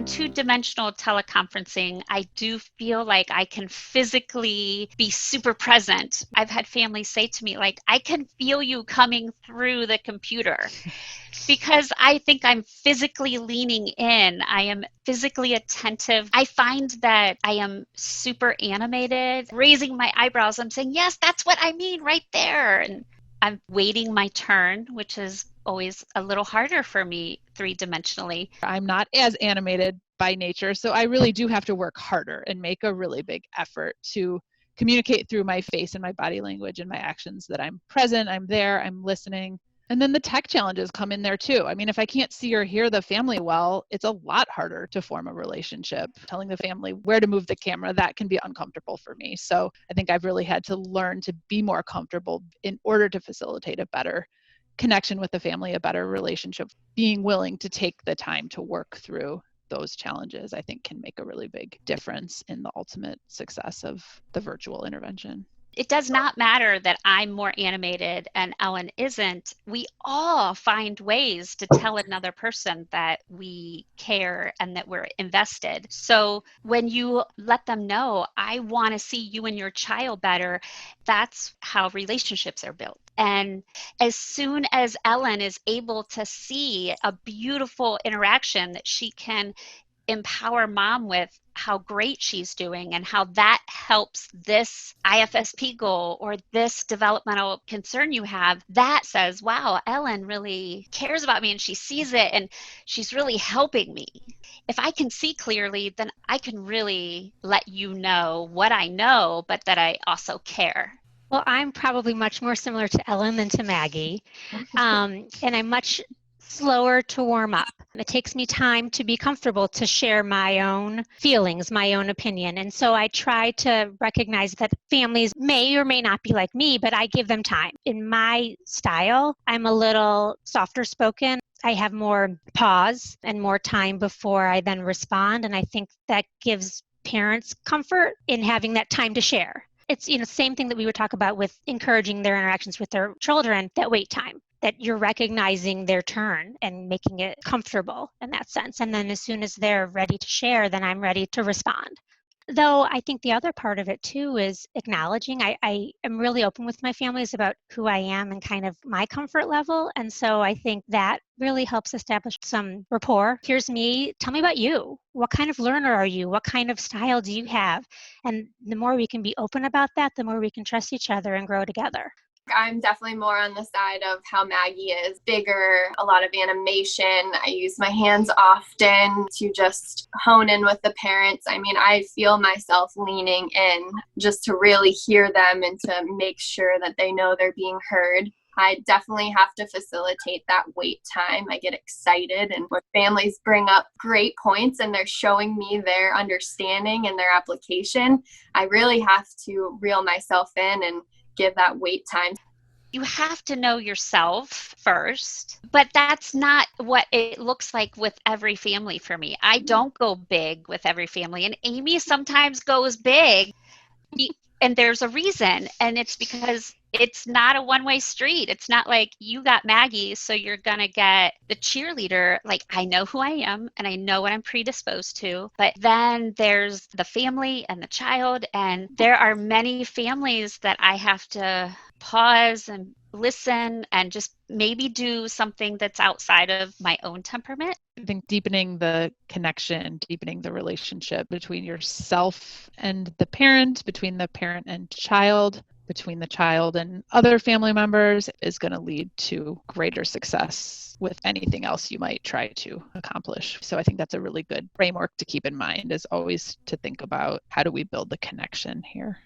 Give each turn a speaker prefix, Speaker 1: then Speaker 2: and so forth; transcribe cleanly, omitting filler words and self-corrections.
Speaker 1: on two-dimensional teleconferencing, I do feel like I can physically be super present. I've had families say to me, like, I can feel you coming through the computer because I think I'm physically leaning in. I am physically attentive. I find that I am super animated, raising my eyebrows. I'm saying, yes, that's what I mean right there. And I'm waiting my turn, which is always a little harder for me three-dimensionally.
Speaker 2: I'm not as animated by nature, so I really do have to work harder and make a really big effort to communicate through my face and my body language and my actions that I'm present, I'm there, I'm listening. And then the tech challenges come in there too. I mean, if I can't see or hear the family well, it's a lot harder to form a relationship. Telling the family where to move the camera, that can be uncomfortable for me. So I think I've really had to learn to be more comfortable in order to facilitate a better connection with the family, a better relationship. Being willing to take the time to work through those challenges, I think, can make a really big difference in the ultimate success of the virtual intervention.
Speaker 1: It does not matter that I'm more animated and Ellen isn't. We all find ways to tell another person that we care and that we're invested. So when you let them know, I want to see you and your child better, that's how relationships are built. And as soon as Ellen is able to see a beautiful interaction that she can empower mom with how great she's doing and how that helps this IFSP goal or this developmental concern you have, that says, wow, Ellen really cares about me and she sees it and she's really helping me. If I can see clearly, then I can really let you know what I know, but that I also care.
Speaker 3: Well, I'm probably much more similar to Ellen than to Maggie, and I'm much slower to warm up. It takes me time to be comfortable to share my own feelings, my own opinion. And so I try to recognize that families may or may not be like me, but I give them time. In my style, I'm a little softer spoken. I have more pause and more time before I then respond. And I think that gives parents comfort in having that time to share. It's, same thing that we would talk about with encouraging their interactions with their children, that wait time, that you're recognizing their turn and making it comfortable in that sense. And then as soon as they're ready to share, then I'm ready to respond. Though I think the other part of it too is acknowledging. I am really open with my families about who I am and kind of my comfort level. And so I think that really helps establish some rapport. Here's me. Tell me about you. What kind of learner are you? What kind of style do you have? And the more we can be open about that, the more we can trust each other and grow together.
Speaker 4: I'm definitely more on the side of how Maggie is. Bigger, a lot of animation. I use my hands often to just hone in with the parents. I mean, I feel myself leaning in just to really hear them and to make sure that they know they're being heard. I definitely have to facilitate that wait time. I get excited, and when families bring up great points and they're showing me their understanding and their application, I really have to reel myself in and give that wait time.
Speaker 1: You have to know yourself first, but that's not what it looks like with every family for me. I don't go big with every family, and Amy sometimes goes big, and there's a reason, and it's because it's not a one-way street. It's not like you got Maggie, so you're going to get the cheerleader. Like, I know who I am and I know what I'm predisposed to, but then there's the family and the child, and there are many families that I have to pause and listen and just maybe do something that's outside of my own temperament.
Speaker 2: I think deepening the connection, deepening the relationship between yourself and the parent, between the parent and child, between the child and other family members is going to lead to greater success with anything else you might try to accomplish. So I think that's a really good framework to keep in mind, is always to think about how do we build the connection here.